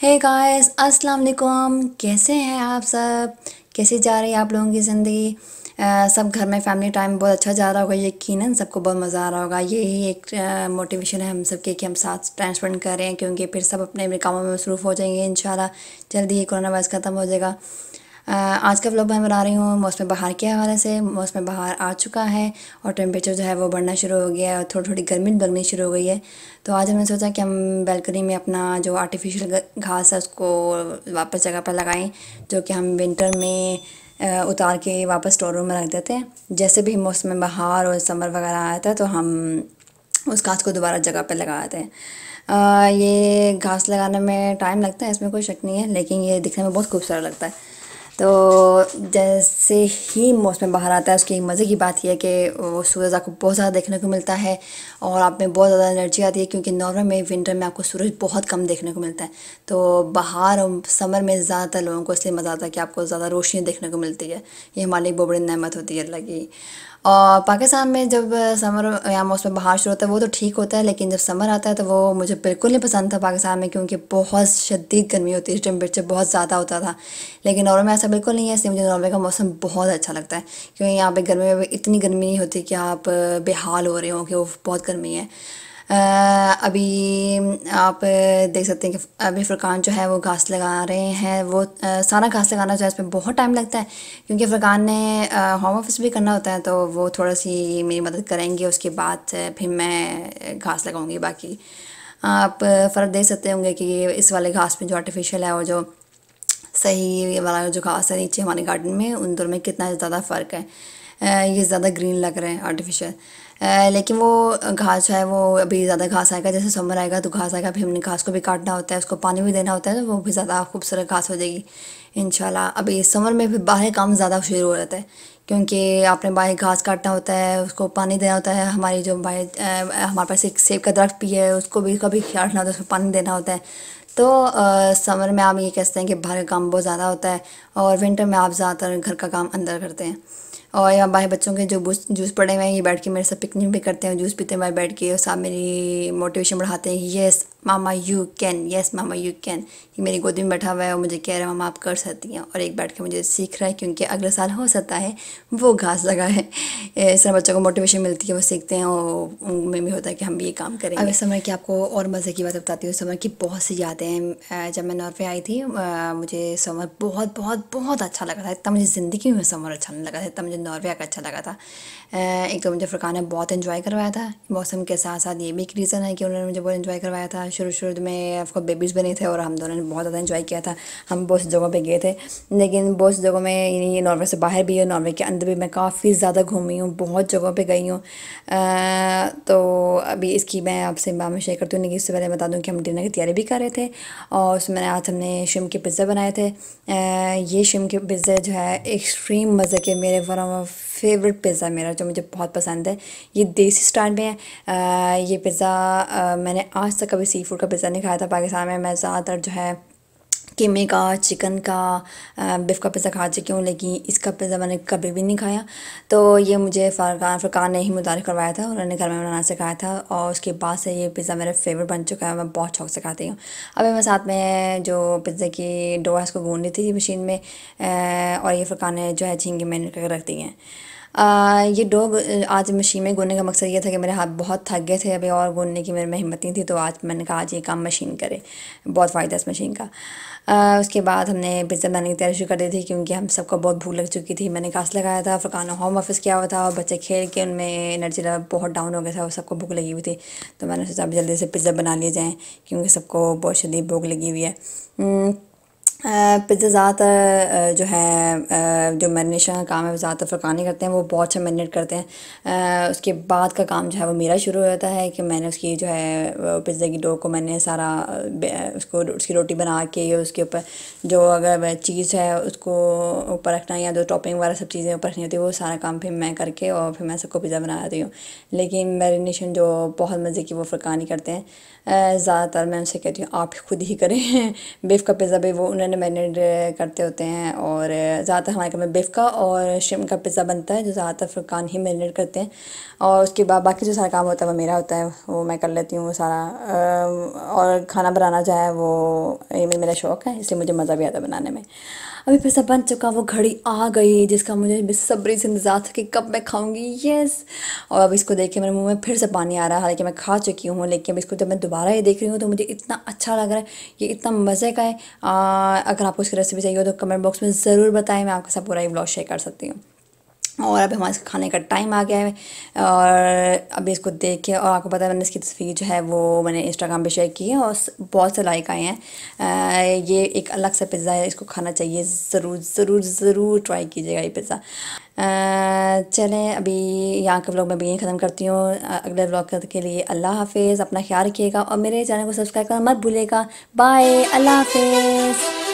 Hey guys अस्सलाम वालेकुम। कैसे हैं आप सब? कैसे जा रही है आप लोगों की ज़िंदगी? सब घर में फैमिली टाइम बहुत अच्छा जा रहा होगा, यकीनन सबको बहुत मज़ा आ रहा होगा। यही एक मोटिवेशन है हम सब के कि हम साथ टाइम स्पेंड कर रहे हैं, क्योंकि फिर सब अपने अपने कामों में मसरूफ़ हो जाएंगे इंशाल्लाह। जल्दी ही कोरोना वायरस ख़त्म हो जाएगा। आज का व्लॉग मैं बना रही हूँ मौसम बहार के हवाले से। मौसम बहार आ चुका है और टेम्परेचर जो है वो बढ़ना शुरू हो गया है और थोड़ी थोड़ी गर्मी लगनी शुरू हो गई है। तो आज हमने सोचा कि हम बैल्कनी में अपना जो आर्टिफिशियल घास है उसको वापस जगह पर लगाएं, जो कि हम विंटर में उतार के वापस स्टोर रूम में रख देते हैं। जैसे भी मौसम बहार और समर वगैरह आता है तो हम उस घास को दोबारा जगह पर लगा देते हैं। ये घास लगाने में टाइम लगता है, इसमें कोई शक नहीं है, लेकिन ये दिखने में बहुत खूबसूरत लगता है। तो जैसे ही मौसम बाहर आता है उसकी मज़े की बात यह है कि वो सूरज आपको बहुत ज़्यादा देखने को मिलता है और आप में बहुत ज़्यादा एनर्जी आती है, क्योंकि नॉर्मल में विंटर में आपको सूरज बहुत कम देखने को मिलता है। तो बाहर और समर में ज़्यादातर लोगों को इसलिए मज़ा आता है कि आपको ज़्यादा रोशनी देखने को मिलती है। ये हमारे लिए बहुत बड़ी नेमत होती है अल्लाह की। और पाकिस्तान में जब समर या मौसम बाहर शुरू होता है वो तो ठीक होता है, लेकिन जब समर आता है तो वो मुझे बिल्कुल नहीं पसंद था पाकिस्तान में, क्योंकि बहुत शदीद गर्मी होती है, टेम्परेचर बहुत ज़्यादा होता था। लेकिन नॉर्वे में ऐसा बिल्कुल नहीं है, इसलिए मुझे नॉर्वे का मौसम बहुत अच्छा लगता है, क्योंकि यहाँ पे गर्मी में इतनी गर्मी नहीं होती कि आप बेहाल हो रहे हो कि वो बहुत गर्मी है। अभी आप देख सकते हैं कि अभी फ़ुरकान जो है वो घास लगा रहे हैं। वो सारा घास लगाना जो है इसमें बहुत टाइम लगता है, क्योंकि फ़ुरकान ने होम ऑफिस भी करना होता है, तो वो थोड़ा सी मेरी मदद करेंगे। उसके बाद फिर मैं घास लगाऊंगी बाकी। आप फ़र्क देख सकते होंगे कि इस वाले घास में जो आर्टिफिशियल है और जो सही वाला जो घास है नीचे हमारे गार्डन में, उन दोनों में कितना ज़्यादा फ़र्क है। ये ज़्यादा ग्रीन लग रहे हैं आर्टिफिशियल। लेकिन वो घास जो है वो अभी ज़्यादा घास आएगा, जैसे समर आएगा तो घास आएगा, फिर हमने घास को भी काटना होता है, उसको पानी भी देना होता है, तो वो भी ज़्यादा खूबसूरत घास हो जाएगी इंशाल्लाह। अभी समर में फिर बाहर काम ज़्यादा शुरू हो जाता है, क्योंकि आपने बाहर घास काटना होता है, उसको पानी देना होता है। हमारी जो बाहर हमारे पास एक सेब का दरख्त भी है, उसको भी कभी ख्याल रखना होता है, उसको पानी देना होता है। तो समर में आप ये कहते हैं कि बाहर का काम बहुत ज़्यादा होता है, और विंटर में आप ज़्यादातर घर का काम अंदर करते हैं। और यहाँ बाहर बच्चों के जो जूस पड़े हुए हैं, ये बैठ के मेरे साथ पिकनिक भी करते हैं, जूस पीते हैं बाहर बैठ के, और साथ मेरी मोटिवेशन बढ़ाते हैं। Yes mama you can, yes mama you can. ये मेरी गोदी में बैठा हुआ है और मुझे कह रहा है मामा आप कर सकती हैं, और एक बैठ के मुझे सीख रहा है, क्योंकि अगले साल हो सकता है वो घास लगा है। इस तरह बच्चों को मोटिवेशन मिलती है, वो सीखते हैं और उनमें भी होता है कि हम भी ये काम करेंगे। अब इस समय की आपको और मज़े की बात बताती हूँ। समर की बहुत सी यादें हैं। जब मैं नॉर्वे आई थी मुझे समर बहुत बहुत बहुत अच्छा लगा था। इतना मुझे ज़िंदगी में समर अच्छा नहीं लगा था, इतना मुझे नॉर्वे का अच्छा लगा था। एक तो मुझे फ़ुरकान ने बहुत इन्जॉय करवाया था मौसम के साथ साथ। ये भी एक रीज़न है कि उन्होंने मुझे बहुत इन्जॉय करवाया था। शुरू में ऑफकोर्स बेबीज़ बने थे और हम दोनों ने बहुत ज़्यादा इन्जॉय किया था। हम बहुत सी जगहों पे गए थे, लेकिन बहुत सी जगहों में ये नॉर्वे से बाहर भी है, नॉर्वे के अंदर भी मैं काफ़ी ज़्यादा घूमी हूँ, बहुत जगहों पे गई हूँ। तो अभी इसकी मैं आपसे बात में शेयर करती हूँ। लेकिन इससे पहले बता दूँ कि हम डिनर की तैयारी भी कर रहे थे, और उसमें आज हमने शिम के पिज़्ज़ा बनाए थे। ये शिम के पिज़्ज़ा जो है एक्सट्रीम मज़े के, मेरे वन ऑफ फेवरेट पिज़्ज़ा मेरा, जो मुझे बहुत पसंद है। ये देसी स्टाइल में है। ये पिज़्ज़ा मैंने आज तक कभी सी फूड का पिज़्ज़ा नहीं खाया था पाकिस्तान में। मैं ज़्यादातर जो है कीमे का, चिकन का, बीफ का पिज़्ज़ा खा चुकी हूँ, लेकिन इसका पिज़्ज़ा मैंने कभी भी नहीं खाया। तो ये मुझे फ़ुरकान ने ही मुतारिफ़ करवाया था, उन्होंने घर में बनाना सिखाया था, और उसके बाद से ये पिज़्ज़ा मेरा फेवरेट बन चुका है। मैं बहुत शौक से खाती हूँ। अभी मैं साथ में जो पिज़्ज़ा की डो है उसको गूँध ली थी मशीन में, और ये फ़ुरकान ने जो है झींगे मैंने करके रख दी हैं। ये डो आज मशीन में गूँधने का मकसद ये था कि मेरे हाथ बहुत थक गए थे अभी, और गूँधने की मेरे में हिम्मत नहीं थी, तो आज मैंने कहा आज ये काम मशीन करे, बहुत फ़ायदा है इस मशीन का। उसके बाद हमने पिज़्ज़ा बनाने की तैयारी शुरू कर दी थी, क्योंकि हम सबको बहुत भूख लग चुकी थी। मैंने घास लगाया था, फ़ुरकान होम ऑफिस किया हुआ था, और बच्चे खेल के उनमें एनर्जी लेवल बहुत डाउन हो गया था और सबको भूख लगी हुई थी। तो मैंने सोचा अब जल्दी से पिज़्ज़ा बना लिए जाएँ, क्योंकि सबको बहुत शदीद भूख लगी हुई है। पिज़्ज़ा ज़्यादातर जो है जो मैरिनेशन का काम है वो ज़्यादातर फ़ुरकान ही करते हैं, वो बहुत अच्छा मैरिनेट करते हैं। उसके बाद का काम जो है वो मेरा शुरू हो जाता है कि मैंने उसकी जो है पिज़्ज़ा की डो को मैंने सारा उसको उसकी रोटी बना के उसके ऊपर जो अगर चीज़ है उसको ऊपर रखना, या जो टॉपिंग वगैरह सब चीज़ें ऊपर रखनी होती है, वो सारा काम फिर मैं करके और फिर मैं सबको पिज़्ज़ा बना देती हूँ। लेकिन मैरिनेशन जो बहुत मज़े की वो फ़ुरकान ही करते हैं। ज़्यादातर मैं उनसे कहती हूँ आप खुद ही करें। बीफ का पिज़्ज़ा भी वो उन्होंने ने मैरिनेट करते होते हैं। और ज़्यादातर हमारे घर में बीफ का और शिम का पिज़्ज़ा बनता है, जो ज़्यादातर फुरकान ही मैरिनेट करते हैं। और उसके बाद बाकी जो सारा काम होता है वो मेरा होता है, वो मैं कर लेती हूँ वो सारा। और खाना बनाना जो है वो ये मेरा शौक़ है, इसलिए मुझे मज़ा भी आता है बनाने में। अभी पिज़्ज़ा बन चुका, वो घड़ी आ गई जिसका मुझे बेसब्री से इंतज़ार था कि कब मैं खाऊंगी। यस। और अब इसको देख के मेरे मुंह में फिर से पानी आ रहा है, हालांकि मैं खा चुकी हूँ, लेकिन अब इसको जब मैं दोबारा ये देख रही हूँ तो मुझे इतना अच्छा लग रहा है, ये इतना मज़े का है। अगर आपको इसकी रेसिपी चाहिए हो तो कमेंट बॉक्स में ज़रूर बताएं, मैं आपके साथ पूरा ये ब्लॉग शेयर कर सकती हूँ। और अभी हमारे खाने का टाइम आ गया है, और अभी इसको देख के, और आपको पता है मैंने इसकी तस्वीर जो है वो मैंने इंस्टाग्राम पे शेयर की है और बहुत से लाइक आए हैं। ये एक अलग सा पिज़्ज़ा है, इसको खाना चाहिए, ज़रूर ज़रूर ज़रूर ट्राई कीजिएगा ये पिज़्ज़ा। चलें अभी यहाँ के व्लॉग में भी यहीं ख़त्म करती हूँ। अगले व्लॉग के लिए अल्लाह हाफिज़, अपना ख्याल रखिएगा और मेरे चैनल को सब्सक्राइब करना मत भूलिएगा। बाय, अल्लाह हाफिज़।